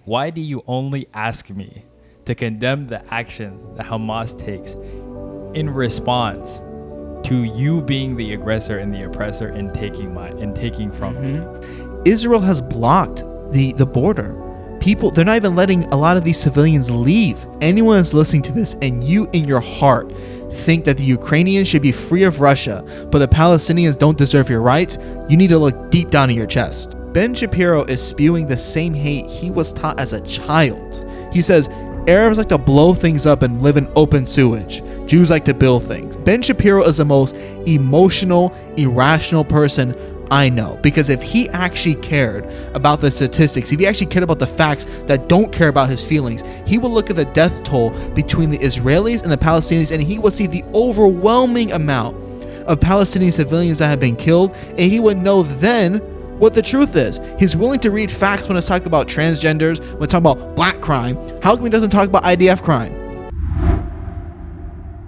why do you only ask me to condemn the actions that Hamas takes in response to you being the aggressor and the oppressor and taking from me? Israel has blocked the border. People, they're not even letting a lot of these civilians leave. Anyone that's listening to this and you in your heart think that the Ukrainians should be free of Russia, but the Palestinians don't deserve your rights, you need to look deep down in your chest. Ben Shapiro is spewing the same hate he was taught as a child. He says, Arabs like to blow things up and live in open sewage. Jews like to build things. Ben Shapiro is the most emotional, irrational person I know, because if he actually cared about the statistics, if he actually cared about the facts that don't care about his feelings, he would look at the death toll between the Israelis and the Palestinians, and he would see the overwhelming amount of Palestinian civilians that have been killed, and he would know then what the truth is. He's willing to read facts when it's talking about transgenders, when it's talking about black crime. How come he doesn't talk about IDF crime?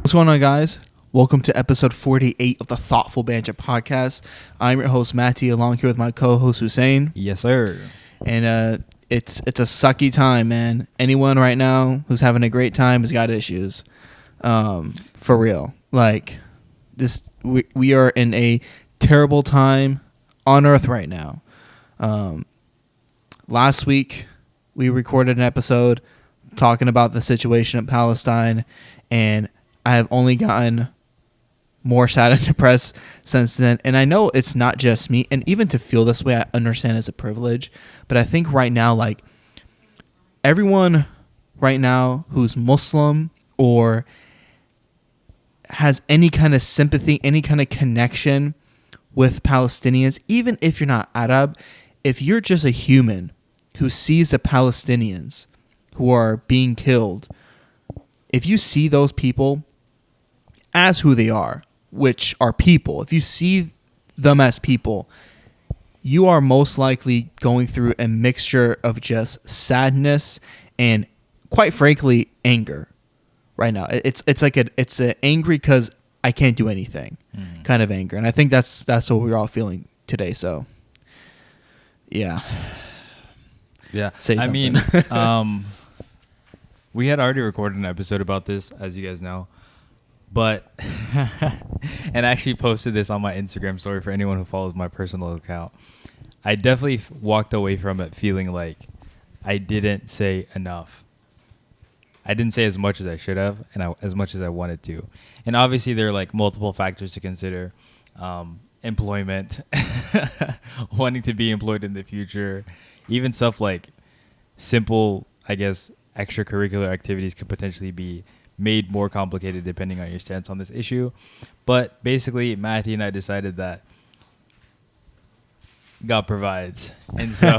What's going on, guys? Welcome to episode 48 of the Thoughtful Banter podcast. I'm your host, Matty, along here with my co-host, Hussein. Yes, sir. And it's a sucky time, man. Anyone right now who's having a great time has got issues. For real. Like, this, we are in a terrible time on earth right now. Last week, we recorded an episode talking about the situation in Palestine, and I have only gotten more sad and depressed since then. And I know it's not just me, and even to feel this way, I understand it's a privilege, but I think right now, like, everyone right now who's Muslim or has any kind of sympathy, any kind of connection with Palestinians, even if you're not Arab, if you're just a human who sees the Palestinians who are being killed, if you see those people as who they are, which are people, if you see them as people, you are most likely going through a mixture of just sadness and, quite frankly, anger right now. It's like it's an angry because I can't do anything kind of anger, and I think that's what we're all feeling today. So, yeah. Say something. I mean, we had already recorded an episode about this, as you guys know. But, and I actually posted this on my Instagram story for anyone who follows my personal account. I definitely walked away from it feeling like I didn't say enough. I didn't say as much as I should have, and as much as I wanted to. And obviously there are like multiple factors to consider. Employment, wanting to be employed in the future, even stuff like simple, I guess, extracurricular activities could potentially be made more complicated depending on your stance on this issue. But basically, Matty and I decided that God provides. And so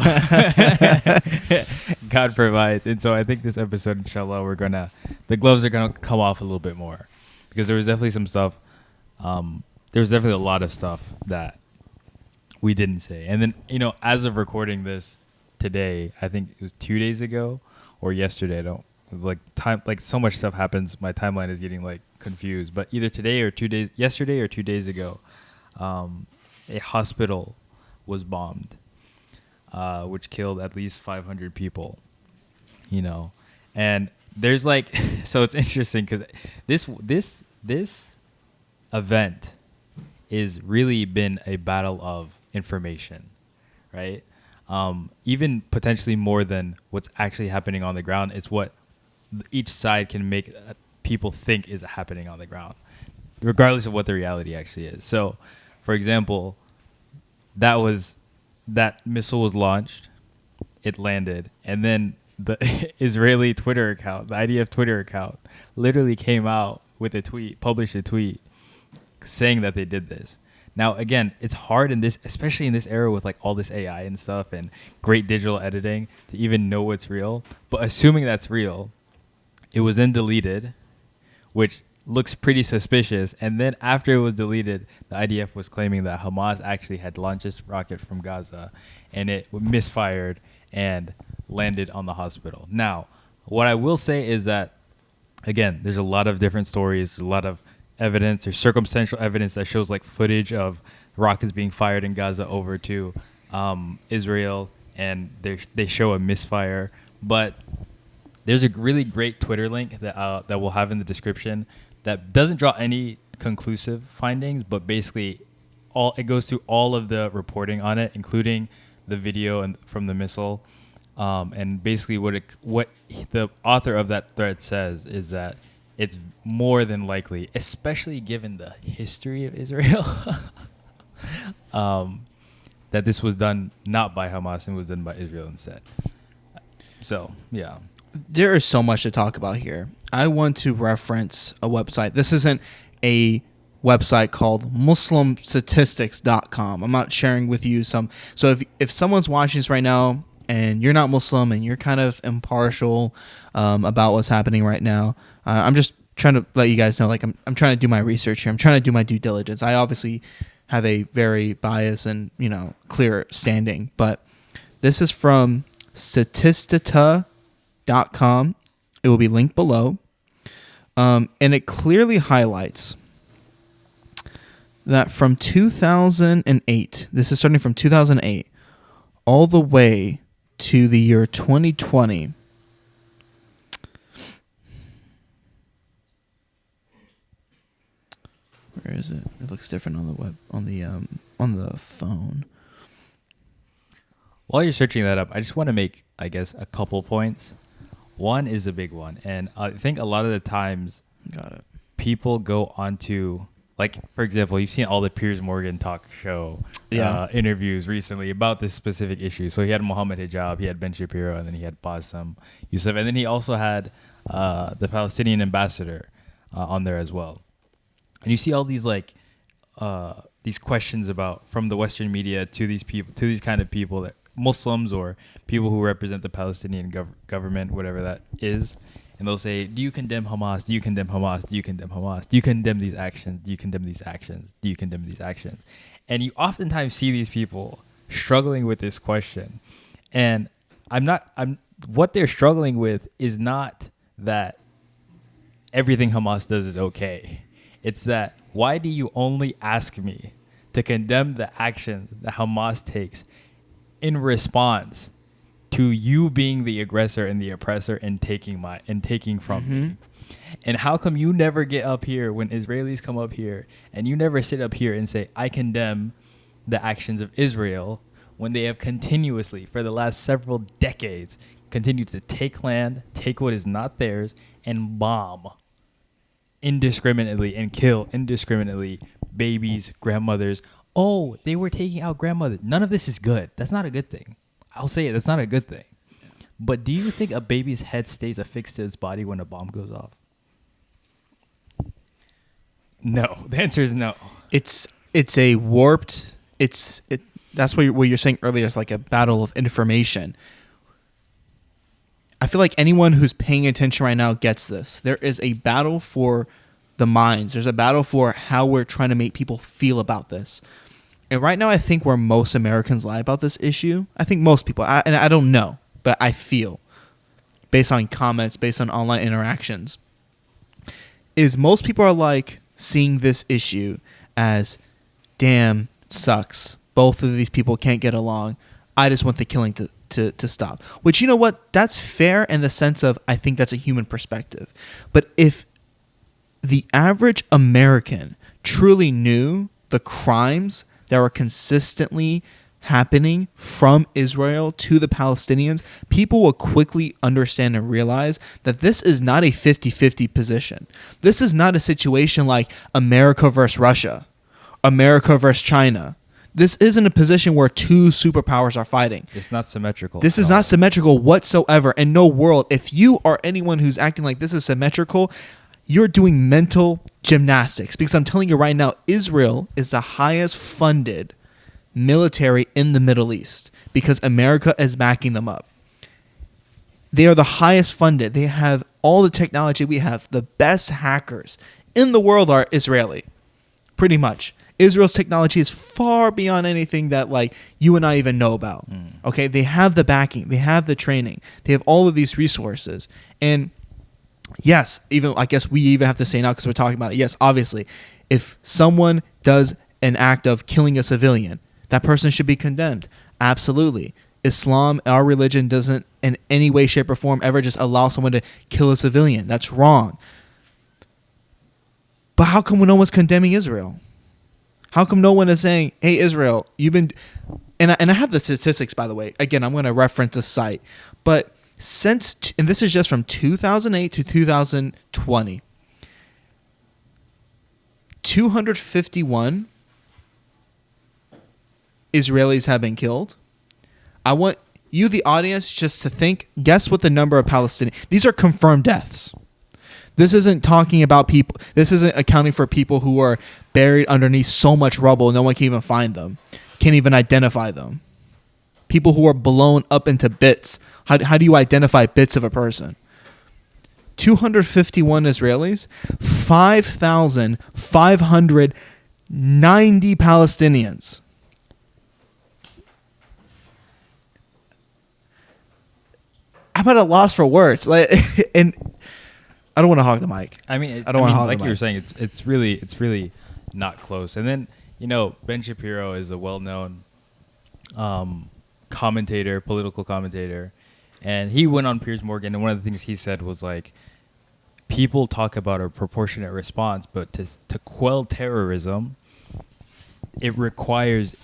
God provides. And so I think this episode, inshallah, the gloves are going to come off a little bit more, because there was definitely some stuff. There was definitely a lot of stuff that we didn't say. And then, as of recording this today, I think it was 2 days ago or yesterday. So much stuff happens. My timeline is getting like confused, but either yesterday or 2 days ago, a hospital was bombed, which killed at least 500 people, and there's like, so it's interesting because this event is really been a battle of information, right? Even potentially more than what's actually happening on the ground. It's what each side can make people think is happening on the ground, regardless of what the reality actually is. So, for example, that missile was launched, it landed, and then the Israeli Twitter account, the IDF Twitter account, literally came out with published a tweet saying that they did this. Now, again, it's hard especially in this era with like all this AI and stuff and great digital editing, to even know what's real. But assuming that's real, it was then deleted, which looks pretty suspicious. And then after it was deleted, the IDF was claiming that Hamas actually had launched this rocket from Gaza, and it misfired and landed on the hospital. Now, what I will say is that, again, there's a lot of different stories, a lot of evidence. There's circumstantial evidence that shows like footage of rockets being fired in Gaza over to Israel, and they show a misfire. But there's a really great Twitter link that we'll have in the description that doesn't draw any conclusive findings, but basically it goes through all of the reporting on it, including the video and from the missile. And basically what the author of that thread says is that it's more than likely, especially given the history of Israel, that this was done not by Hamas and was done by Israel instead. So, yeah. There is so much to talk about here. I want to reference a website. This isn't a website called muslimstatistics.com. I'm not sharing with you some. So if someone's watching this right now and you're not Muslim and you're kind of impartial about what's happening right now, I'm just trying to let you guys know, like, I'm trying to do my research here. I'm trying to do my due diligence. I obviously have a very biased and, clear standing, but this is from statista.com. It will be linked below. And it clearly highlights that from 2008, this is starting from 2008, all the way to the year 2020, where is it? It looks different on the web, on the phone. While you're searching that up, I just want to make, I guess, a couple points. One is a big one, and I think a lot of the times people go onto, like, for example, you've seen all the Piers Morgan talk show interviews recently about this specific issue. So he had Mohammed Hijab, he had Ben Shapiro, and then he had Bassem Youssef, and then he also had the Palestinian ambassador on there as well. And you see all these these questions about from the Western media to these people, to these kind of people, that Muslims or people who represent the Palestinian government, whatever that is, and they'll say, "Do you condemn Hamas? Do you condemn Hamas? Do you condemn Hamas? Do you condemn these actions? Do you condemn these actions? Do you condemn these actions?" And you oftentimes see these people struggling with this question, and what they're struggling with is not that everything Hamas does is okay. It's that, why do you only ask me to condemn the actions that Hamas takes in response to you being the aggressor and the oppressor and taking from me? And how come you never get up here when Israelis come up here, and you never sit up here and say, I condemn the actions of Israel, when they have continuously, for the last several decades, continued to take land, take what is not theirs, and bomb indiscriminately and kill indiscriminately babies, grandmothers. Oh, they were taking out grandmothers. None of this is good. That's not a good thing. I'll say it. That's not a good thing. But do you think a baby's head stays affixed to its body when a bomb goes off? No. The answer is no. It's a warped. That's what you're saying earlier is like a battle of information. I feel like anyone who's paying attention right now gets this. There is a battle for the minds. There's a battle for how we're trying to make people feel about this. And right now, I think where most Americans lie about this issue, I think most people, and I don't know, but I feel, based on comments, based on online interactions, is most people are like seeing this issue as, damn, sucks. Both of these people can't get along. I just want the killing to stop. Which, you know what? That's fair in the sense of, I think that's a human perspective. But if the average American truly knew the crimes that were consistently happening from Israel to the Palestinians, people will quickly understand and realize that this is not a 50-50 position. This is not a situation like America versus Russia, America versus China. This isn't a position where two superpowers are fighting. It's not symmetrical. This is not symmetrical whatsoever. In no world. If you are anyone who's acting like this is symmetrical, you're doing mental gymnastics. Because I'm telling you right now, Israel is the highest funded military in the Middle East because America is backing them up. They are the highest funded. They have all the technology we have. The best hackers in the world are Israeli, pretty much. Israel's technology is far beyond anything that like you and I even know about. Okay, they have the backing, they have the training, they have all of these resources. And yes, even I guess we even have to say now because we're talking about it. Yes, obviously, if someone does an act of killing a civilian, that person should be condemned. Absolutely. Islam, our religion, doesn't in any way, shape, or form ever just allow someone to kill a civilian. That's wrong. But how come no one's condemning Israel? How come no one is saying, hey, Israel, you've been... And I have the statistics, by the way. Again, I'm going to reference a site. But and this is just from 2008 to 2020, 251 Israelis have been killed. I want you, the audience, just to guess what the number of Palestinians... These are confirmed deaths. This isn't talking about people. This isn't accounting for people who are buried underneath so much rubble no one can even find them, can't even identify them. People who are blown up into bits. How do you identify bits of a person? 251 Israelis, 5,590 Palestinians. I'm at a loss for words. And I don't want to hog the mic. I mean, I don't want to hog like the you mic. were saying, it's really not close. And then, Ben Shapiro is a well-known commentator, political commentator, and he went on Piers Morgan, and one of the things he said was like, people talk about a proportionate response, but to quell terrorism, it requires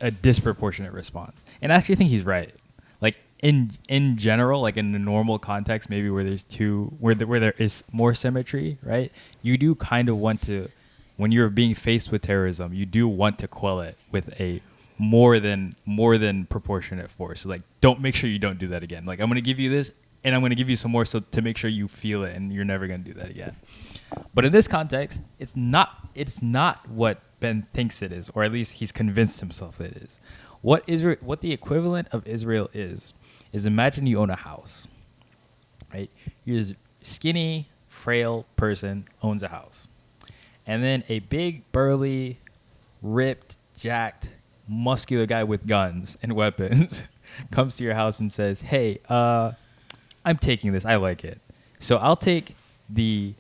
a disproportionate response. And I actually think he's right. Like in general, like in the normal context, maybe where there is more symmetry, right? You do kind of want to, when you're being faced with terrorism, you do want to quell it with a more than proportionate force. So like, make sure you don't do that again. Like, I'm going to give you this, and I'm going to give you some more so to make sure you feel it, and you're never going to do that again. But in this context, it's not what Ben thinks it is, or at least he's convinced himself it is. What the equivalent of Israel is imagine you own a house, right? You're this skinny, frail person owns a house. And then a big, burly, ripped, jacked, muscular guy with guns and weapons comes to your house and says, hey, I'm taking this. I like it. So I'll take the,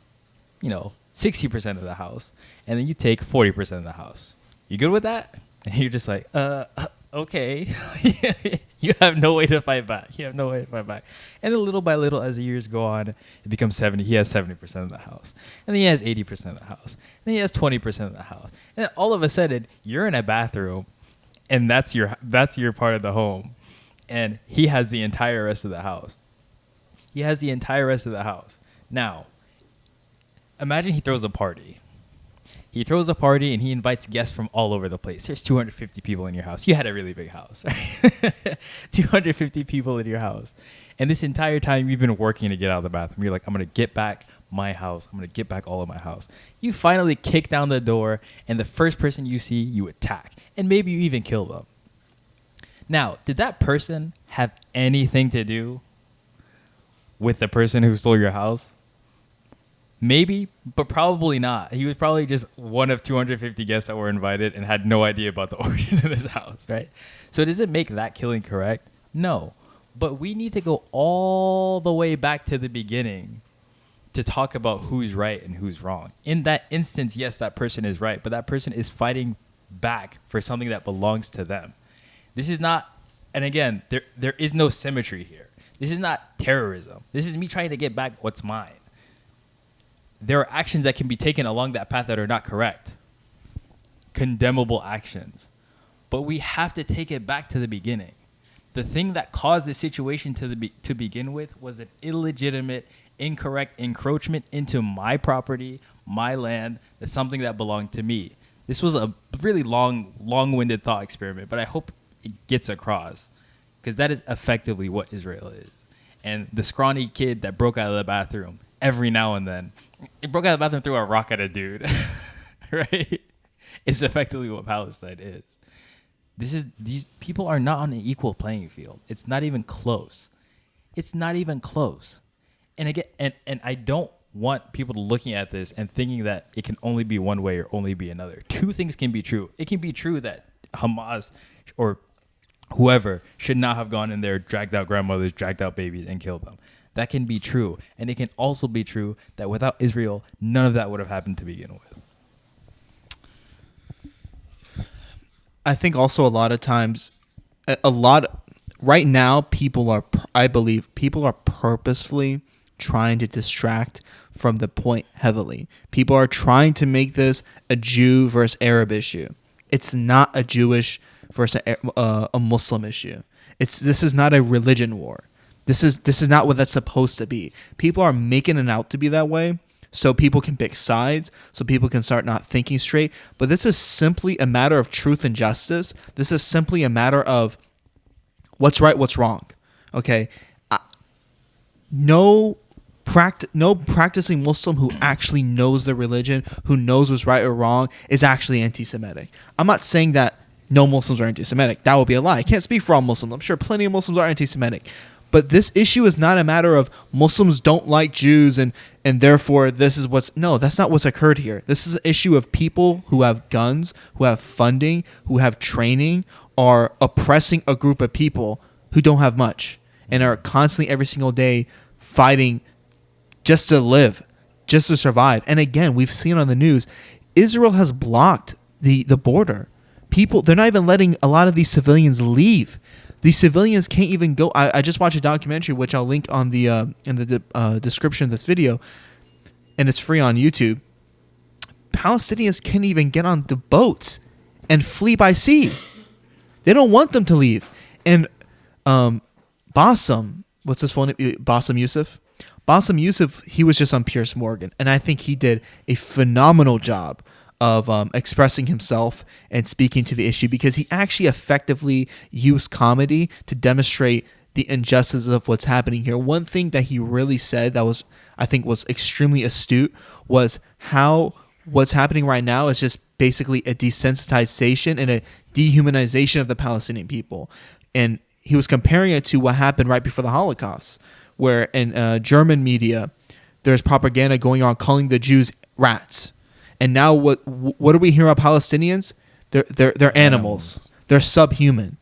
60% of the house, and then you take 40% of the house. You good with that? And you're just like, okay. You have no way to fight back. And then little by little, as the years go on, it becomes 70. He has 70% of the house. And then he has 80% of the house. And then he has 20% of the house. And then all of a sudden, you're in a bathroom, and that's your part of the home. And he has the entire rest of the house. Now, imagine he throws a party. And he invites guests from all over the place. There's 250 people in your house. You had a really big house, right? 250 people in your house. And this entire time you've been working to get out of the bathroom. You're like, I'm going to get back my house. I'm going to get back all of my house. You finally kick down the door, and the first person you see, you attack. And maybe you even kill them. Now, did that person have anything to do with the person who stole your house? Maybe, but probably not. He was probably just one of 250 guests that were invited and had no idea about the origin of this house, right? So does it make that killing correct? No. But we need to go all the way back to the beginning to talk about who's right and who's wrong. In that instance, yes, that person is right, but that person is fighting back for something that belongs to them. This is not, and again, there is no symmetry here. This is not terrorism. This is me trying to get back what's mine. There are actions that can be taken along that path that are not correct. Condemnable actions. But we have to take it back to the beginning. The thing that caused the situation to begin with was an illegitimate, incorrect encroachment into my property, my land, that's something that belonged to me. This was a really long-winded thought experiment, but I hope it gets across, because that is effectively what Israel is. And the scrawny kid that broke out of the bathroom every now and then, it broke out of the bathroom, threw a rock at a dude, right? It's effectively what Palestine is. These people are not on an equal playing field. It's not even close. And again, and I don't want people to looking at this and thinking that it can only be one way or only be another. Two things can be true. It can be true that Hamas or whoever should not have gone in there, dragged out grandmothers, dragged out babies, and killed them. That can be true. And it can also be true that without Israel, none of that would have happened to begin with. I think also a lot of times, right now, I believe people are purposefully trying to distract from the point heavily. People are trying to make this a Jew versus Arab issue. It's not a Jewish versus a Muslim issue. This is not a religion war. This is not what that's supposed to be. People are making it out to be that way, so people can pick sides, so people can start not thinking straight. But this is simply a matter of truth and justice. This is simply a matter of what's right, what's wrong. Okay, no practicing Muslim who actually knows the religion, who knows what's right or wrong, is actually anti-Semitic. I'm not saying that no Muslims are anti-Semitic. That would be a lie. I can't speak for all Muslims. I'm sure plenty of Muslims are anti-Semitic. But this issue is not a matter of Muslims don't like Jews and therefore this is no, that's not what's occurred here. This is an issue of people who have guns, who have funding, who have training, are oppressing a group of people who don't have much and are constantly every single day fighting just to live, just to survive. And again, we've seen on the news, Israel has blocked the border. They're not even letting a lot of these civilians leave. These civilians can't even go. I just watched a documentary, which I'll link on the in the description of this video, and it's free on YouTube. Palestinians can't even get on the boats and flee by sea. They don't want them to leave. And Bassem, what's his full name? Bassem Youssef. Bassem Youssef, he was just on Piers Morgan, and I think he did a phenomenal job of expressing himself and speaking to the issue, because he actually effectively used comedy to demonstrate the injustice of what's happening here. One thing that he really said that I think was extremely astute was how what's happening right now is just basically a desensitization and a dehumanization of the Palestinian people. And he was comparing it to what happened right before the Holocaust, where in German media, there's propaganda going on calling the Jews rats. And now what do we hear about Palestinians? They're animals. They're subhuman.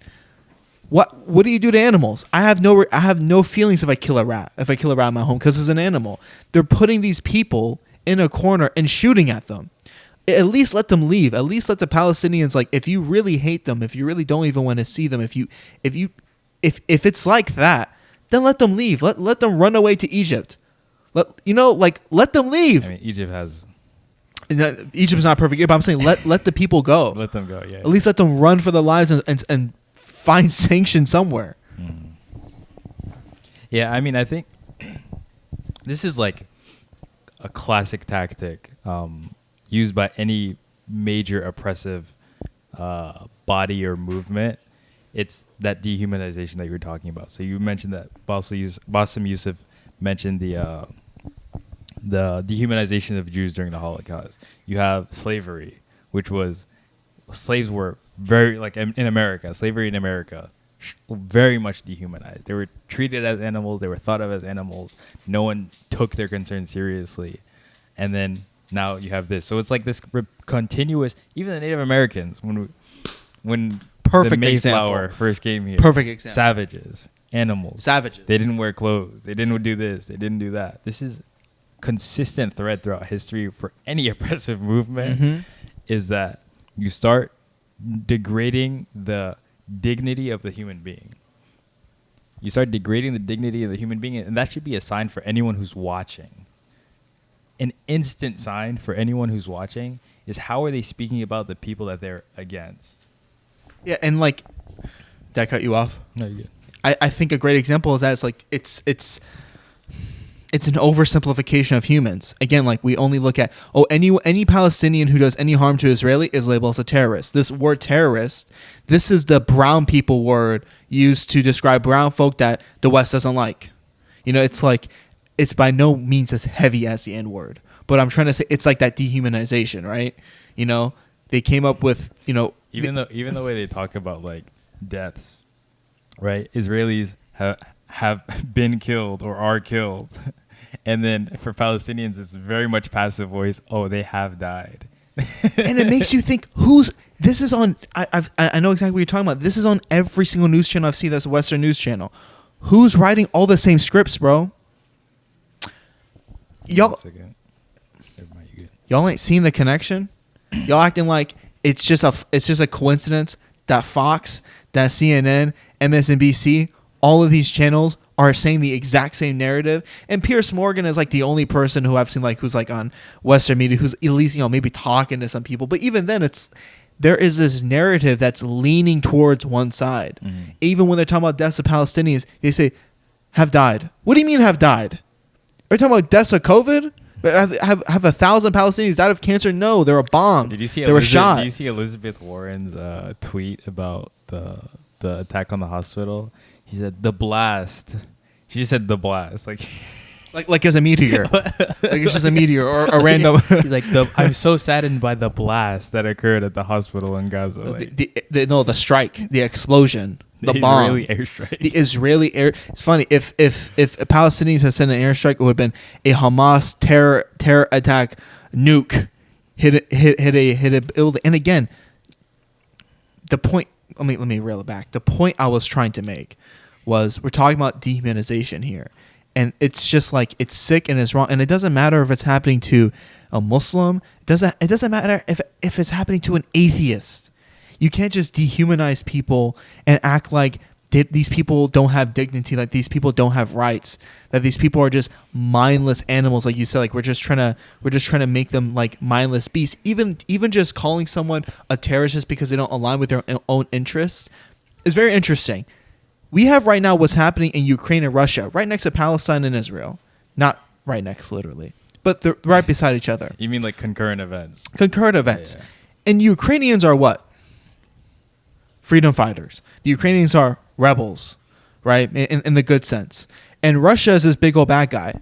What do you do to animals? I have no feelings if I kill a rat. If I kill a rat in my home because it's an animal. They're putting these people in a corner and shooting at them. At least let them leave. At least let the Palestinians, like, if you really hate them, if you really don't even want to see them, if it's like that, then let them leave. Let them run away to Egypt. Let them leave. I mean, Egypt's not perfect, but I'm saying let the people go. Let them go, yeah. At least let them run for their lives and find sanction somewhere. Mm. Yeah, I mean, I think this is like a classic tactic used by any major oppressive body or movement. It's that dehumanization that you were talking about. So you mentioned that Bassem Youssef mentioned the dehumanization of Jews during the Holocaust. You have slavery, which was slaves were very, like in America, slavery in America, very much dehumanized. They were treated as animals. They were thought of as animals. No one took their concerns seriously. And then now you have this. So it's like this continuous, even the Native Americans, when Perfect the Mayflower example. first came here. Perfect example. Savages, animals. Savages. They didn't wear clothes. They didn't do this. They didn't do that. This is consistent thread throughout history for any oppressive movement, is that you start degrading the dignity of the human being. You start degrading the dignity of the human being, and that should be a sign for anyone who's watching. An instant sign for anyone who's watching is, how are they speaking about the people that they're against? Yeah, and like, did I cut you off? No, you're good. I think a great example is that it's an oversimplification of humans. Again, like, we only look at, any Palestinian who does any harm to Israeli is labeled as a terrorist. This word terrorist, this is the brown people word used to describe brown folk that the West doesn't like. It's like, it's by no means as heavy as the N word, but I'm trying to say it's like that dehumanization, right? They came up with, even the way they talk about like deaths, right? Israelis have been killed or are killed. And then for Palestinians, it's very much passive voice. Oh, they have died. And it makes you think, this is on, I know exactly what you're talking about. This is on every single news channel I've seen that's a Western news channel. Who's writing all the same scripts, bro? Y'all ain't seen the connection? Y'all acting like it's just a coincidence that Fox, that CNN, MSNBC, all of these channels are saying the exact same narrative. And Piers Morgan is like the only person who I've seen like who's like on Western media who's at least, maybe talking to some people. But even then, there is this narrative that's leaning towards one side. Mm-hmm. Even when they're talking about deaths of Palestinians, they say have died. What do you mean have died? Are you talking about deaths of COVID? Have 1,000 Palestinians died of cancer? No, they were bombed. They were shot. Did you see Elizabeth Warren's tweet about the attack on the hospital? He said the blast. She just said the blast, like it's a meteor, like it's just a meteor or a random. He's like, I'm so saddened by the blast that occurred at the hospital in Gaza. Like, the strike, the explosion, the bomb, Israeli airstrike. The Israeli air. It's funny if Palestinians had sent an airstrike, it would have been a Hamas terror attack, nuke, hit a building. And again, the point. Let me reel it back. The point I was trying to make was we're talking about dehumanization here. And it's just like it's sick and it's wrong. And it doesn't matter if it's happening to a Muslim. It doesn't matter if it's happening to an atheist. You can't just dehumanize people and act like these people don't have dignity, like these people don't have rights, that these people are just mindless animals, like you said. Like we're just trying to make them like mindless beasts. Even just calling someone a terrorist just because they don't align with their own interests is very interesting. We have right now what's happening in Ukraine and Russia, right next to Palestine and Israel. Not right next, literally, but they're right beside each other. You mean like concurrent events? Concurrent events. Yeah. And Ukrainians are what? Freedom fighters. The Ukrainians are rebels, right? In the good sense. And Russia is this big old bad guy.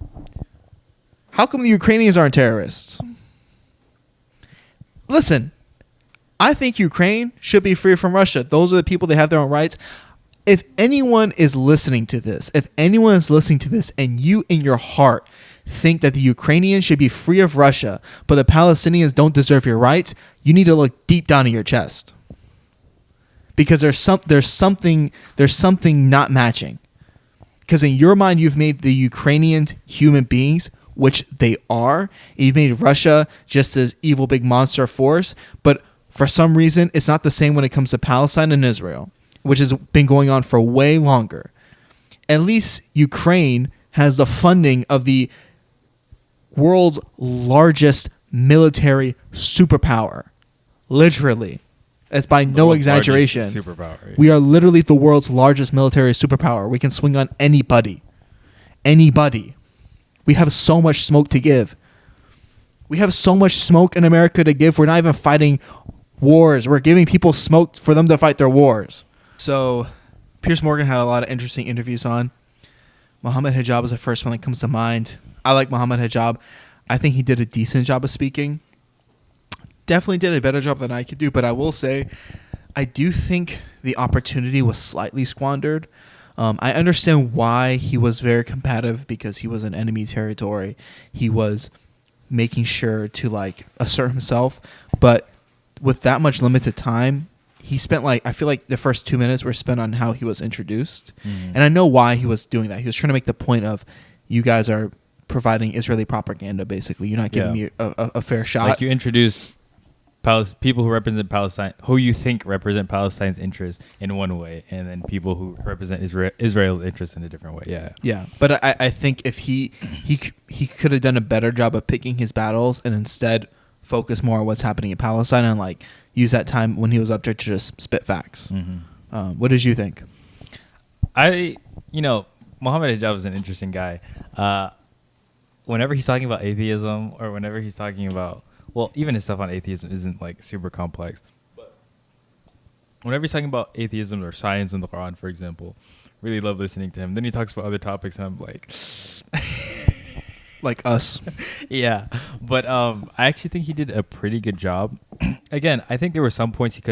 How come the Ukrainians aren't terrorists? Listen, I think Ukraine should be free from Russia. Those are the people that have their own rights. If anyone is listening to this, and you in your heart think that the Ukrainians should be free of Russia, but the Palestinians don't deserve your rights, you need to look deep down in your chest. Because there's something not matching. Because in your mind, you've made the Ukrainians human beings, which they are. You've made Russia just this evil big monster force. But for some reason, it's not the same when it comes to Palestine and Israel, which has been going on for way longer. At least Ukraine has the funding of the world's largest military superpower. Literally. It's by no exaggeration. Superpower. Yeah. We are literally the world's largest military superpower. We can swing on anybody. Anybody. We have so much smoke to give. We have so much smoke in America to give. We're not even fighting wars. We're giving people smoke for them to fight their wars. So, Piers Morgan had a lot of interesting interviews on. Mohammed Hijab is the first one that comes to mind. I like Mohammed Hijab. I think he did a decent job of speaking. Definitely did a better job than I could do, but I will say I do think the opportunity was slightly squandered. I understand why he was very combative, because he was in enemy territory. He was making sure to like assert himself, but with that much limited time, he spent I feel like the first 2 minutes were spent on how he was introduced. Mm-hmm. And I know why he was doing that. He was trying to make the point of, you guys are providing Israeli propaganda, basically. You're not giving me a fair shot. Like you introduce people who represent Palestine, who you think represent Palestine's interests in one way, and then people who represent Israel's interests in a different way. Yeah. But I think if he could have done a better job of picking his battles and instead focus more on what's happening in Palestine and like use that time when he was up there to just spit facts. Mm-hmm. What did you think? Mohammed Hijab is an interesting guy. Whenever he's talking about atheism, or whenever he's talking about, well, even his stuff on atheism isn't like super complex. But whenever he's talking about atheism or science in the Quran, for example, really love listening to him. Then he talks about other topics, and I'm like, like us. Yeah, but I actually think he did a pretty good job. Again, I think there were some points he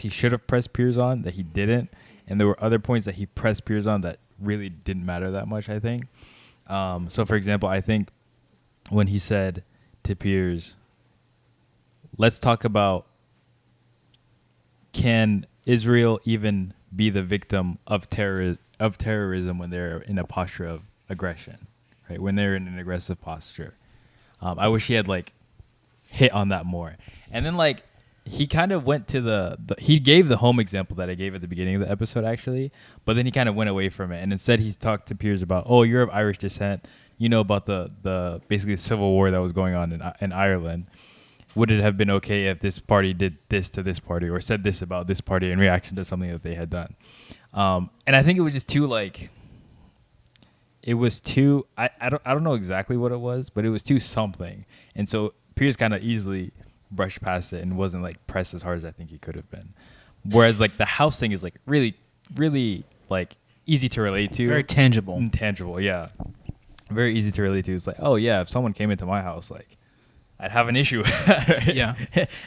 should have pressed Piers on that he didn't, and there were other points that he pressed Piers on that really didn't matter that much, I think. So, for example, I think when he said to Piers, let's talk about, can Israel even be the victim of terrorism when they're in a posture of aggression, right? When they're in an aggressive posture. I wish he had like hit on that more. And then like he kind of went to he gave the home example that I gave at the beginning of the episode, actually, but then he kind of went away from it, and instead he talked to peers about, oh, you're of Irish descent, you know about the basically the civil war that was going on in Ireland. Would it have been okay if this party did this to this party or said this about this party in reaction to something that they had done? And I think it was just too like, it was too, I don't know exactly what it was, but it was too something, and so Piers kind of easily brushed past it and wasn't like pressed as hard as I think he could have been. Whereas like the house thing is like really, really like easy to relate to. Very tangible. Intangible, yeah. Very easy to relate to. It's like, oh yeah, if someone came into my house, like I'd have an issue with that. Right? Yeah.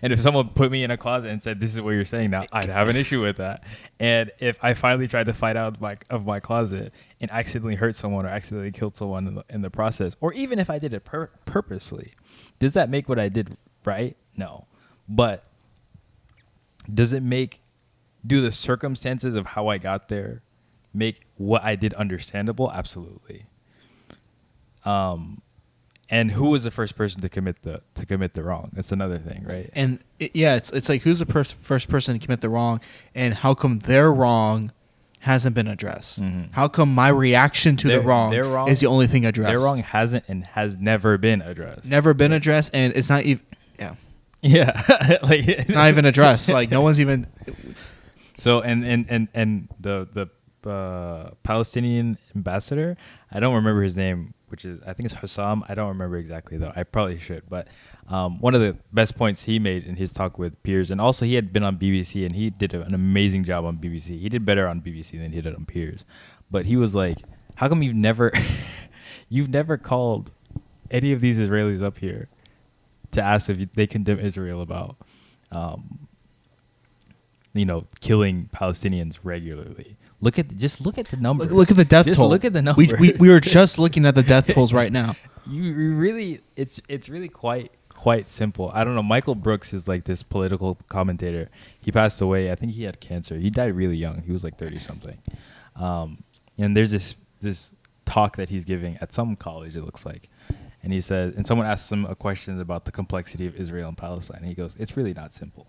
And if someone put me in a closet and said, this is what you're saying now, I'd have an issue with that. And if I finally tried to fight out of my closet and accidentally hurt someone or accidentally killed someone in the process, or even if I did it purposely, does that make what I did right? No. But do the circumstances of how I got there make what I did understandable? Absolutely. And who was the first person to commit the wrong? That's another thing, right? And it's like, who's the first person to commit the wrong, and how come their wrong hasn't been addressed? Mm-hmm. How come my reaction to the wrong is the only thing addressed? Their wrong hasn't and has never been addressed. Never been addressed, and it's not even. Yeah. Yeah. Like it's not even addressed. Like no one's even. So and the Palestinian ambassador, I don't remember his name, which is, I think it's Hussam. I don't remember exactly though. I probably should. But one of the best points he made in his talk with Piers, and also he had been on BBC and he did an amazing job on BBC. He did better on BBC than he did on Piers. But he was like, how come you've never called any of these Israelis up here to ask if they condemn Israel about, killing Palestinians regularly? Look at the numbers. Look at the death toll. Just look at the numbers. We were just looking at the death tolls right now. You really, it's really quite simple. I don't know. Michael Brooks is like this political commentator. He passed away. I think he had cancer. He died really young. He was like 30 something. And there's this talk that he's giving at some college, it looks like. And he said, and someone asked him a question about the complexity of Israel and Palestine. And he goes, it's really not simple.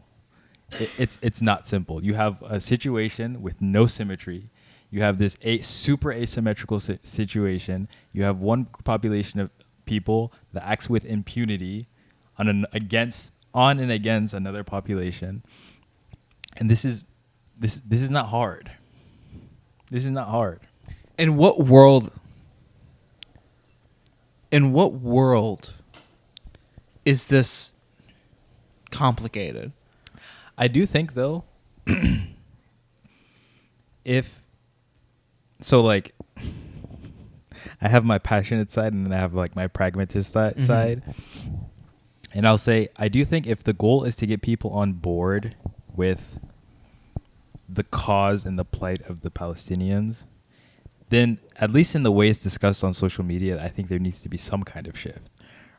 It's not simple. You have a situation with no symmetry. You have this super asymmetrical situation. You have one population of people that acts with impunity on and against another population. And this is not hard. This is not hard. In what world is this complicated? I do think, though, I have my passionate side and then I have like my pragmatist side. And I'll say, I do think if the goal is to get people on board with the cause and the plight of the Palestinians, then at least in the ways discussed on social media, I think there needs to be some kind of shift.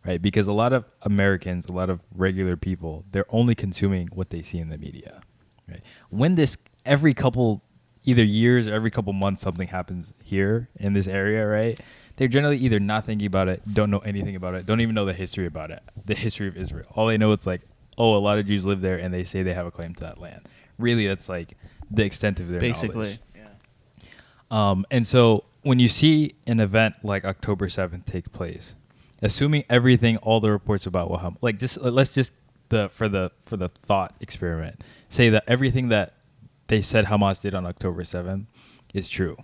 Right, because a lot of Americans, a lot of regular people, they're only consuming what they see in the media. Right, when every couple, either years or every couple months, something happens here in this area, right? They're generally either not thinking about it, don't know anything about it, don't even know the history about it, the history of Israel. All they know, it's like, oh, a lot of Jews live there, and they say they have a claim to that land. Really, that's like the extent of their knowledge. Yeah. And so when you see an event like October 7th take place, assuming everything, all the reports about let's just for the thought experiment, say that everything that they said Hamas did on October 7th is true.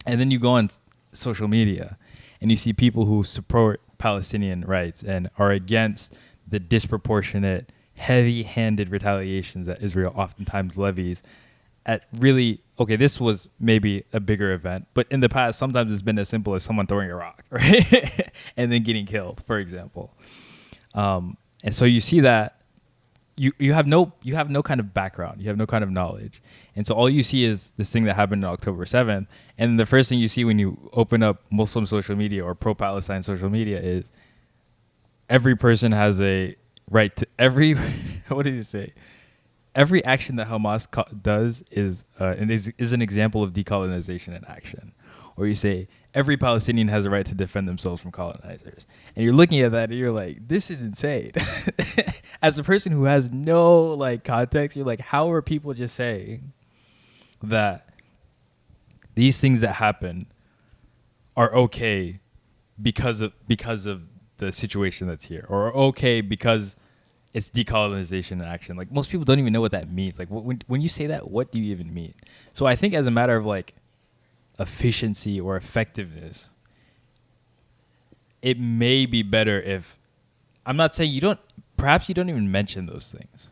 And then you go on social media and you see people who support Palestinian rights and are against the disproportionate, heavy-handed retaliations that Israel oftentimes levies at really, okay, this was maybe a bigger event, but in the past, sometimes it's been as simple as someone throwing a rock, right? And then getting killed, for example. And so you see that you have no kind of background, you have no kind of knowledge. And so all you see is this thing that happened on October 7th. And the first thing you see when you open up Muslim social media or pro-Palestine social media is every person has a right to what did he say? Every action that Hamas does is an example of decolonization in action. Or you say every Palestinian has a right to defend themselves from colonizers. And you're looking at that and you're like, this is insane. As a person who has no like context, you're like, how are people just saying that these things that happen are okay because of the situation that's here, or okay because it's decolonization in action? Like, most people don't even know what that means. Like, when you say that, what do you even mean? So I think as a matter of like efficiency or effectiveness, it may be better if, I'm not saying perhaps you don't even mention those things,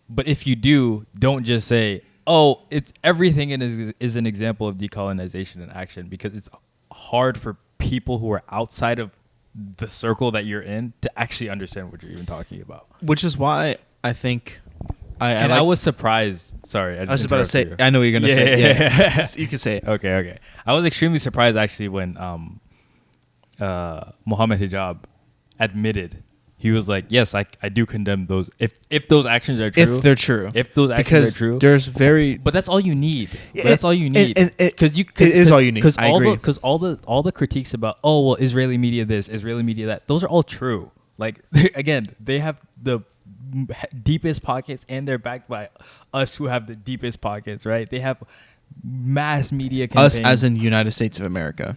but if you do, don't just say, oh, it's everything is an example of decolonization in action, because it's hard for people who are outside of the circle that you're in to actually understand what you're even talking about. Which is why I think I was surprised. Sorry, I was just about to say. I know what you're gonna say. Yeah. You can say it. Okay. I was extremely surprised actually when Mohammed Hijab admitted. He was like, "Yes, I do condemn those. If those actions are true, if they're true, if those actions are true, there's very. But that's all you need. That's all you need. Because it is all you need. I agree. Because all the critiques about, oh well, Israeli media this, Israeli media that, those are all true. Like, again, they have the deepest pockets, and they're backed by us who have the deepest pockets, right? They have mass media campaigns. Us as in the United States of America.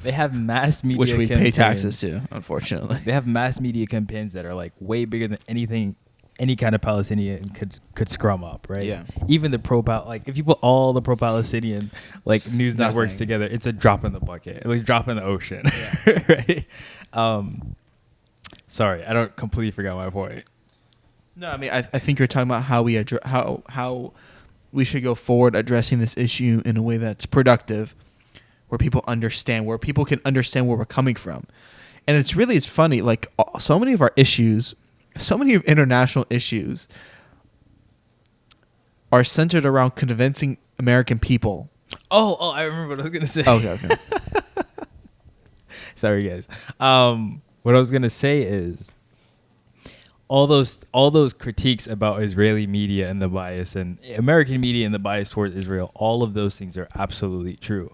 They have mass media which we campaigns. pay taxes to, unfortunately. They have mass media campaigns that are like way bigger than anything any kind of Palestinian could scrum up, right? Yeah. Even the like if you put all the pro-Palestinian like It's news nothing. networks together, it's a drop in the bucket. Like a drop in the ocean. Yeah. Right? Sorry, I don't completely forgot my point. No, I mean I think you're talking about how we how we should go forward addressing this issue in a way that's productive, where people can understand where we're coming from. And it's funny, like so many of our issues, so many of international issues are centered around convincing American people. Oh, I remember what I was gonna say. Okay. Sorry, guys. What I was gonna say is all those critiques about Israeli media and the bias, and American media and the bias towards Israel. All of those things are absolutely true.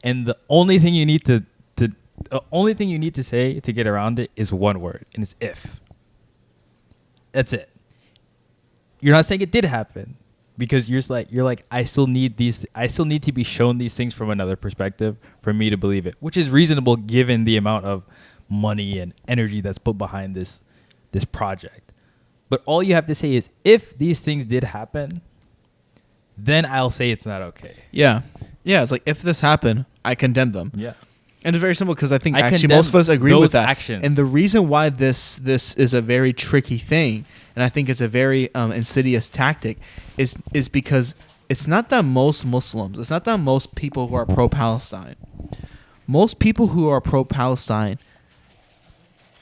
And the only thing you need to say to get around it is one word, and it's if. That's it. You're not saying it did happen, because you're like I still need to be shown these things from another perspective for me to believe it, which is reasonable given the amount of money and energy that's put behind this project. But all you have to say is, if these things did happen, then I'll say it's not okay. Yeah. It's like, if this happened, I condemn them. Yeah. And it's very simple, because I think I actually most of us agree with that. Actions. And the reason why this is a very tricky thing, and I think it's a very insidious tactic, is because it's not that most Muslims, it's not that most people who are pro-Palestine. Most people who are pro-Palestine,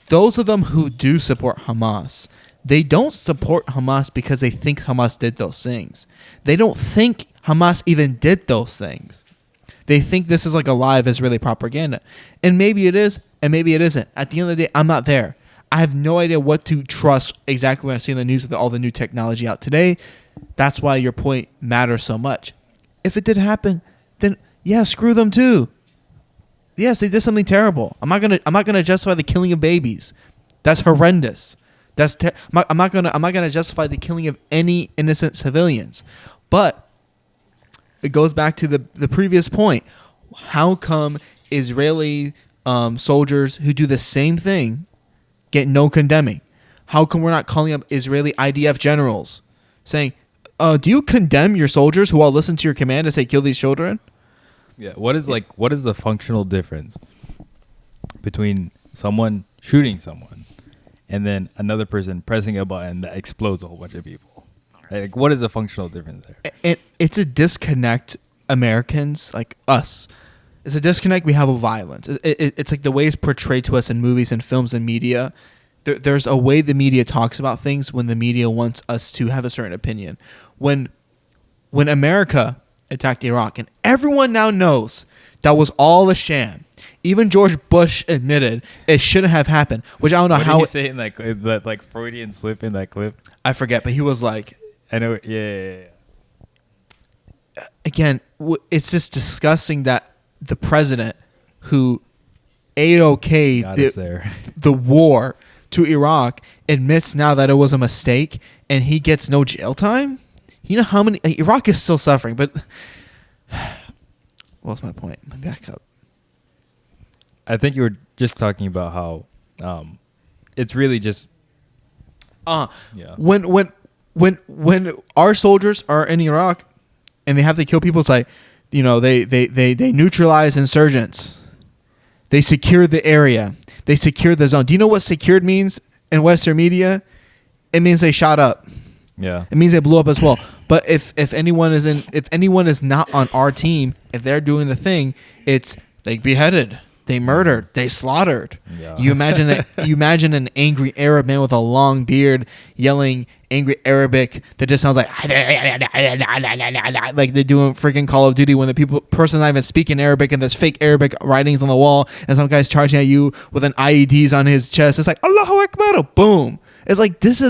those of them who do support Hamas, they don't support Hamas because they think Hamas did those things. They don't think Hamas even did those things. They think this is like a live Israeli propaganda. And maybe it is, and maybe it isn't. At the end of the day, I'm not there. I have no idea what to trust exactly when I see in the news with all the new technology out today. That's why your point matters so much. If it did happen, then yeah, screw them too. Yes, they did something terrible. I'm not gonna justify the killing of babies. That's horrendous. I'm not gonna justify the killing of any innocent civilians. But it goes back to the previous point. How come Israeli soldiers who do the same thing get no condemning? How come we're not calling up Israeli IDF generals saying, do you condemn your soldiers who all listen to your command to say kill these children? Yeah. What is the functional difference between someone shooting someone and then another person pressing a button that explodes a whole bunch of people? Like, what is the functional difference there? It's a disconnect, Americans, like us. It's a disconnect we have of violence. It's like the way it's portrayed to us in movies and films and media. There's a way the media talks about things when the media wants us to have a certain opinion. When America attacked Iraq, and everyone now knows that was all a sham. Even George Bush admitted it shouldn't have happened, which I don't know how. What did he say in that like Freudian slip in that clip? I forget, but he was like, I know. Yeah. Again, it's just disgusting that the president who A-okayed Got us there. the war to Iraq admits now that it was a mistake and he gets no jail time? You know how many... Iraq is still suffering, but... What's my point? Let me back up. I think you were just talking about how it's really just... yeah. When our soldiers are in Iraq and they have to kill people, it's like, you know, they neutralize insurgents. They secure the area. They secure the zone. Do you know what secured means in Western media? It means they shot up. Yeah. It means they blew up as well. But if anyone is not on our team, if they're doing the thing, it's they beheaded, they murdered, they slaughtered. Yeah. You imagine an angry Arab man with a long beard yelling angry Arabic that just sounds like they're doing freaking Call of Duty when the person's not even speaking Arabic and there's fake Arabic writings on the wall and some guy's charging at you with an IEDs on his chest. It's like Allahu Akbar, boom. It's like this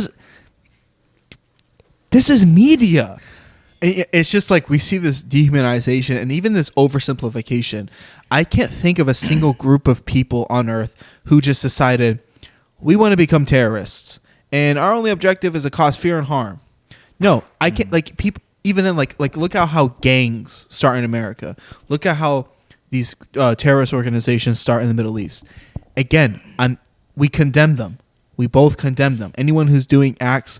is media. It's just like we see this dehumanization and even this oversimplification. I can't think of a single group of people on earth who just decided we want to become terrorists and our only objective is to cause fear and harm. No, I can't. Like people, even then, like look at how gangs start in America. Look at how these terrorist organizations start in the Middle East. Again, we condemn them. We both condemn them. Anyone who's doing acts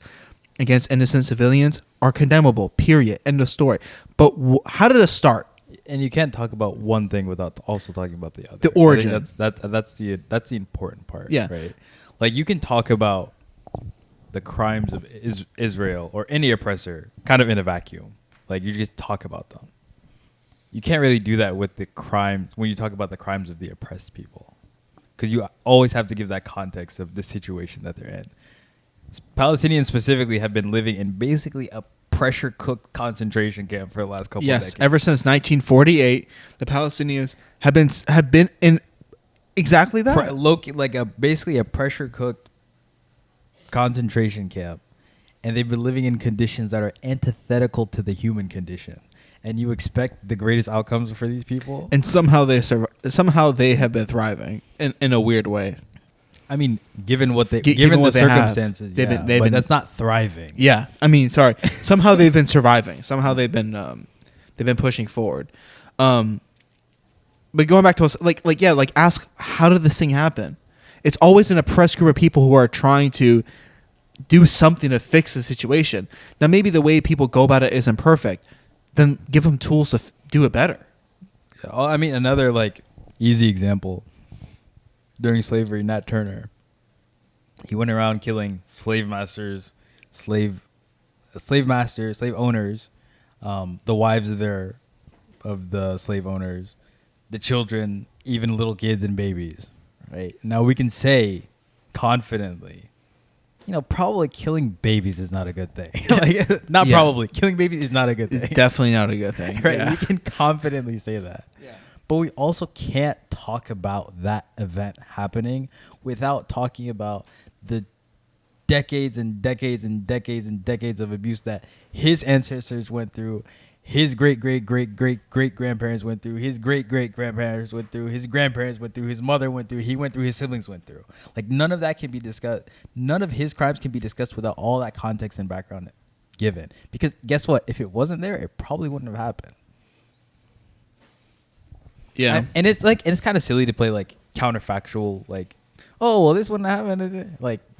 against innocent civilians are condemnable, period. End of story. But how did it start? And you can't talk about one thing without also talking about the other. The origin. That's the important part. Yeah. Right. Like you can talk about the crimes of Israel or any oppressor kind of in a vacuum. Like you just talk about them. You can't really do that with the crimes when you talk about the crimes of the oppressed people, because you always have to give that context of the situation that they're in. Palestinians specifically have been living in basically a pressure-cooked concentration camp for the last couple of decades. Yes, ever since 1948, the Palestinians have been in exactly that. Basically a pressure-cooked concentration camp, and they've been living in conditions that are antithetical to the human condition. And you expect the greatest outcomes for these people, and somehow they have been thriving in a weird way. I mean, given the circumstances, but that's not thriving. Yeah, I mean, sorry. Somehow they've been surviving. Somehow they've been pushing forward. But going back to us, ask how did this thing happen? It's always an oppressed group of people who are trying to do something to fix the situation. Now, maybe the way people go about it isn't perfect. Then give them tools to do it better. I mean, another easy example. During slavery, Nat Turner, he went around killing slave owners, the wives of the slave owners, the children, even little kids and babies. Right now, we can say confidently, probably killing babies is not a good thing. Killing babies is not a good thing. Definitely not a good thing. Right, yeah. We can confidently say that. Yeah. But we also can't talk about that event happening without talking about the decades and decades and decades and decades of abuse that his ancestors went through, his great-great-great-great-great-grandparents went through, his great-great-grandparents went through, his grandparents went through, his mother went through, he went through, his siblings went through. None of that can be discussed. None of his crimes can be discussed without all that context and background given. Because guess what? If it wasn't there, it probably wouldn't have happened. Yeah, and it's kind of silly to play counterfactual, this wouldn't happen, is it?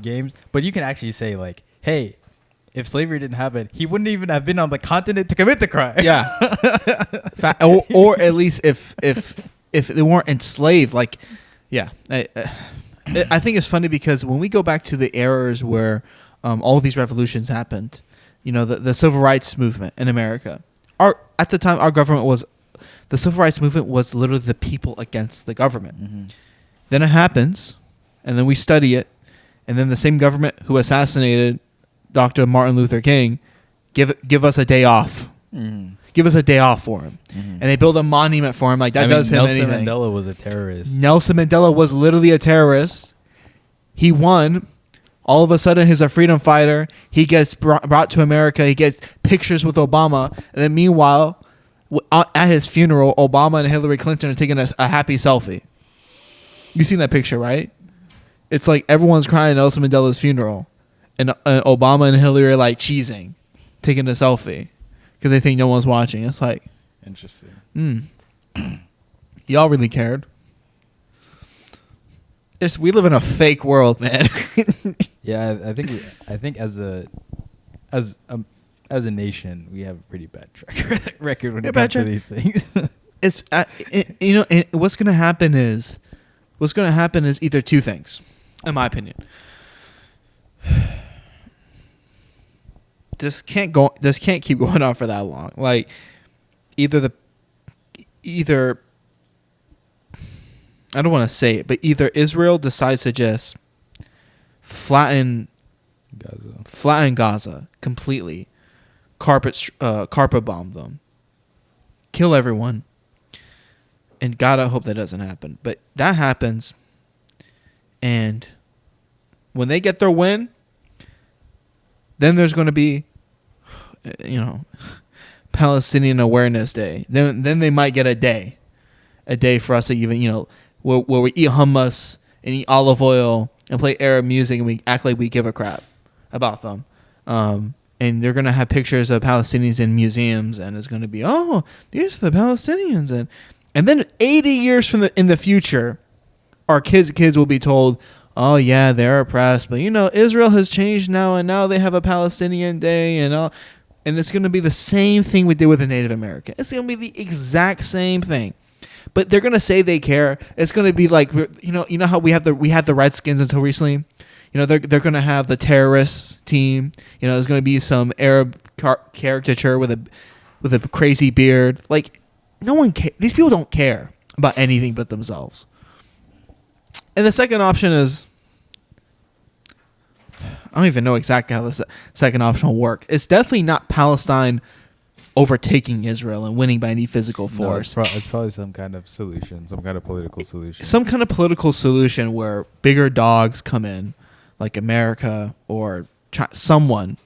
Games. But you can actually say hey, if slavery didn't happen, he wouldn't even have been on the continent to commit the crime. Yeah, or at least if they weren't enslaved, yeah. I think it's funny because when we go back to the eras where all these revolutions happened, the civil rights movement in America, at the time our government was. The civil rights movement was literally the people against the government. Mm-hmm. Then it happens, and then we study it, and then the same government who assassinated Dr. Martin Luther King give us a day off. Mm-hmm. Give us a day off for him. Mm-hmm. And they build a monument for him. Does him anything. Nelson Mandela was a terrorist. Nelson Mandela was literally a terrorist. He won. All of a sudden, he's a freedom fighter. He gets brought to America. He gets pictures with Obama. And then meanwhile... at his funeral, Obama and Hillary Clinton are taking a happy selfie. You seen that picture, right? It's like everyone's crying at Nelson Mandela's funeral, and Obama and Hillary are like cheesing, taking a selfie because they think no one's watching. It's like interesting. Y'all really cared. We live in a fake world, man. Yeah, I think as a nation, we have a pretty bad track record when it comes to these things. It's what's gonna happen is either two things, in my opinion. This can't keep going on for that long. Like either I don't want to say it, but either Israel decides to just flatten Gaza completely, carpet bomb them, kill everyone, and God, I hope that doesn't happen. But that happens, and when they get their win, then there's going to be, Palestinian Awareness Day. Then they might get a day for us to even, where we eat hummus and eat olive oil and play Arab music and we act like we give a crap about them. And they're going to have pictures of Palestinians in museums, and it's going to be, oh, these are the Palestinians. And then 80 years in the future, our kids will be told, oh, yeah, they're oppressed. But, Israel has changed now, and now they have a Palestinian Day and all. And it's going to be the same thing we did with the Native American. It's going to be the exact same thing. But they're going to say they care. It's going to be like, how we had the Redskins until recently. They're going to have the terrorists team. There's going to be some Arab caricature with a crazy beard. Like, no one these people don't care about anything but themselves. And the second option is, I don't even know exactly how the second option will work. It's definitely not Palestine overtaking Israel and winning by any physical force. No, it's probably some kind of solution, some kind of political solution. Some kind of political solution where bigger dogs come in, like America or someone,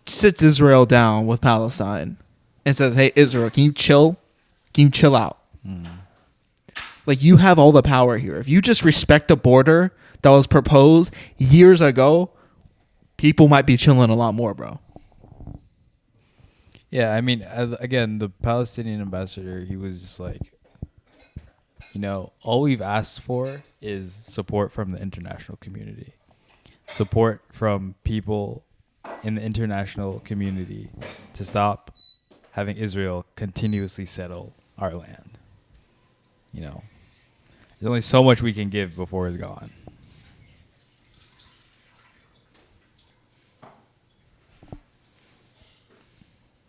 sits Israel down with Palestine and says, hey, Israel, can you chill? Can you chill out? Like, you have all the power here. If you just respect the border that was proposed years ago, people might be chilling a lot more, bro. Yeah, I mean, again, the Palestinian ambassador, he was just like, all we've asked for is support from the international community. Support from people in the international community to stop having Israel continuously settle our land. There's only so much we can give before it's gone.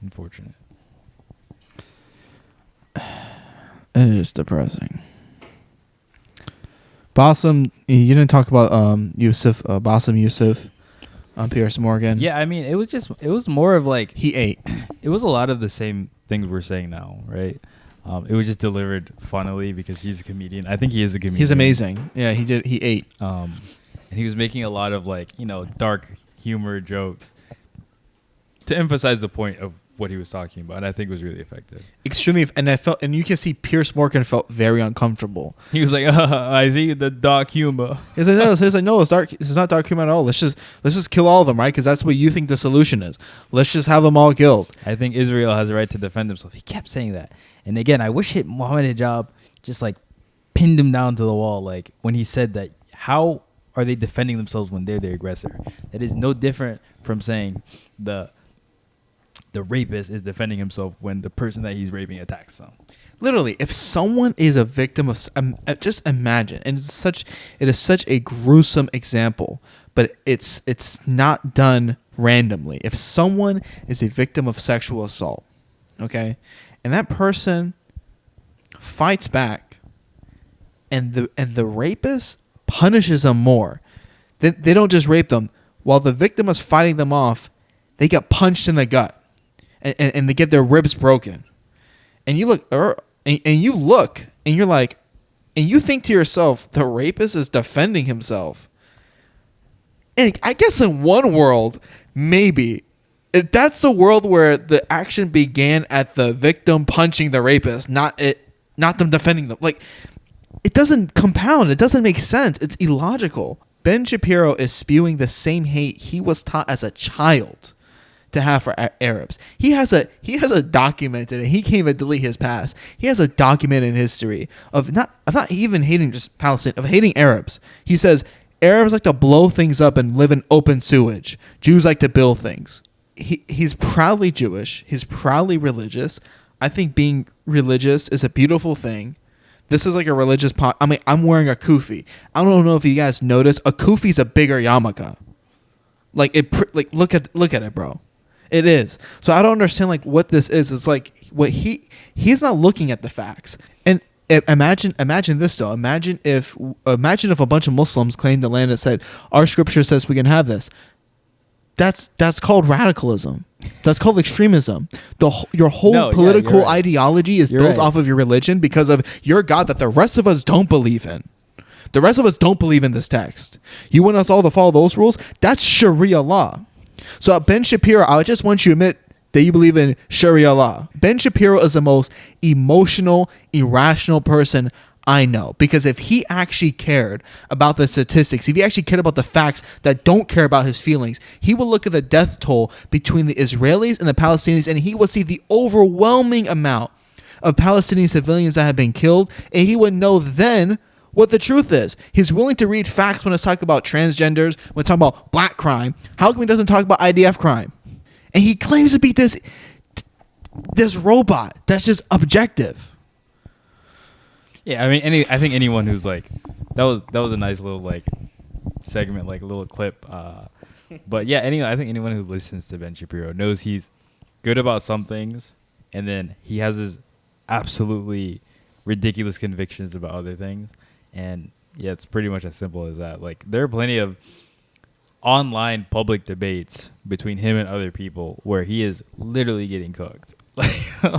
Unfortunate. It is depressing. Bassem, you didn't talk about Yusuf, Bassem Yusuf, Pierce Morgan. Yeah, I mean, it was more of like he ate. It was a lot of the same things we're saying now, right? It was just delivered funnily because he's a comedian. I think he is a comedian. He's amazing. Yeah, he ate. And he was making a lot of dark humor jokes to emphasize the point of what he was talking about, and I think it was really effective. Extremely, and you can see Pierce Morgan felt very uncomfortable. He was like, "I see the dark humor." He's like, no, it's dark. It's not dark humor at all. Let's just kill all of them, right? Because that's what you think the solution is. Let's just have them all killed. I think Israel has a right to defend himself. He kept saying that, and again, I wish Mohammed Hijab just pinned him down to the wall, when he said that. How are they defending themselves when they're the aggressor? That is no different from saying the rapist is defending himself when the person that he's raping attacks them. Literally, if someone is a victim of, just imagine, and it is such a gruesome example, but it's not done randomly. If someone is a victim of sexual assault, okay, and that person fights back, and the rapist punishes them more, they don't just rape them. While the victim is fighting them off, they get punched in the gut. And they get their ribs broken, and you look, and you're like, and you think to yourself, the rapist is defending himself. And I guess in one world, maybe If that's the world where the action began at the victim punching the rapist, not them defending them. Like, it doesn't compound. It doesn't make sense. It's illogical. Ben Shapiro is spewing the same hate he was taught as a child to have for Arabs. He has a documented, and he can't even delete his past. He has a documented history of not even hating just Palestine, of hating Arabs. He says Arabs like to blow things up and live in open sewage. Jews like to build things. He's proudly Jewish. He's proudly religious. I think being religious is a beautiful thing. This is like a religious I'm wearing a kufi. I don't know if you guys noticed, a kufi's a bigger yarmulke. Like look at it, bro. It is. So I don't understand like what this is. It's like what he's not looking at the facts. And imagine this though. Imagine if a bunch of Muslims claimed the land that said our scripture says we can have this. That's called radicalism. That's called extremism. Your whole political ideology is built off of your religion because of your God that the rest of us don't believe in. The rest of us don't believe in this text. You want us all to follow those rules? That's Sharia law. So Ben Shapiro, I just want you to admit that you believe in Sharia law. Ben Shapiro is the most emotional, irrational person I know, because if he actually cared about the statistics, if he actually cared about the facts that don't care about his feelings, he would look at the death toll between the Israelis and the Palestinians, and he would see the overwhelming amount of Palestinian civilians that have been killed, and he would know then what the truth is. He's willing to read facts when it's talking about transgenders, when it's talking about black crime. How come he doesn't talk about IDF crime? And he claims to be this robot that's just objective. Yeah, I mean, I think anyone who's like, that was a nice little like segment, like a little clip. But yeah, I think anyone who listens to Ben Shapiro knows he's good about some things, and then he has his absolutely ridiculous convictions about other things. And yeah, it's pretty much as simple as that. Like, there are plenty of online public debates between him and other people where he is literally getting cooked.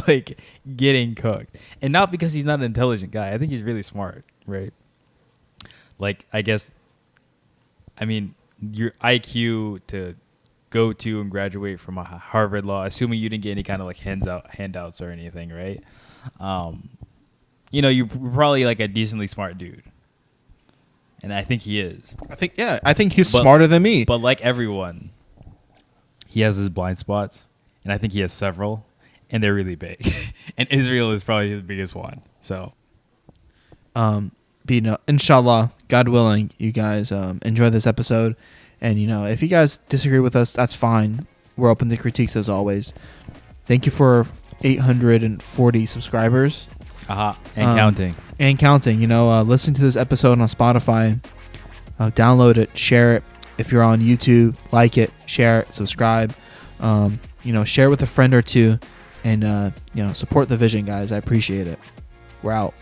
Like getting cooked. And not because he's not an intelligent guy. I think he's really smart, right? Like, I mean, your IQ to go to and graduate from a Harvard Law, assuming you didn't get any kind of like handouts or anything, right? You're probably like a decently smart dude. And I think he is. I think he's smarter than me. But like everyone, he has his blind spots. And I think he has several. And they're really big. And Israel is probably the biggest one. So, inshallah, God willing, you guys enjoy this episode. And, if you guys disagree with us, that's fine. We're open to critiques as always. Thank you for 840 subscribers. And counting. And counting. Listen to this episode on Spotify. Download it. Share it. If you're on YouTube, like it. Share it. Subscribe. Share with a friend or two. And, support the vision, guys. I appreciate it. We're out.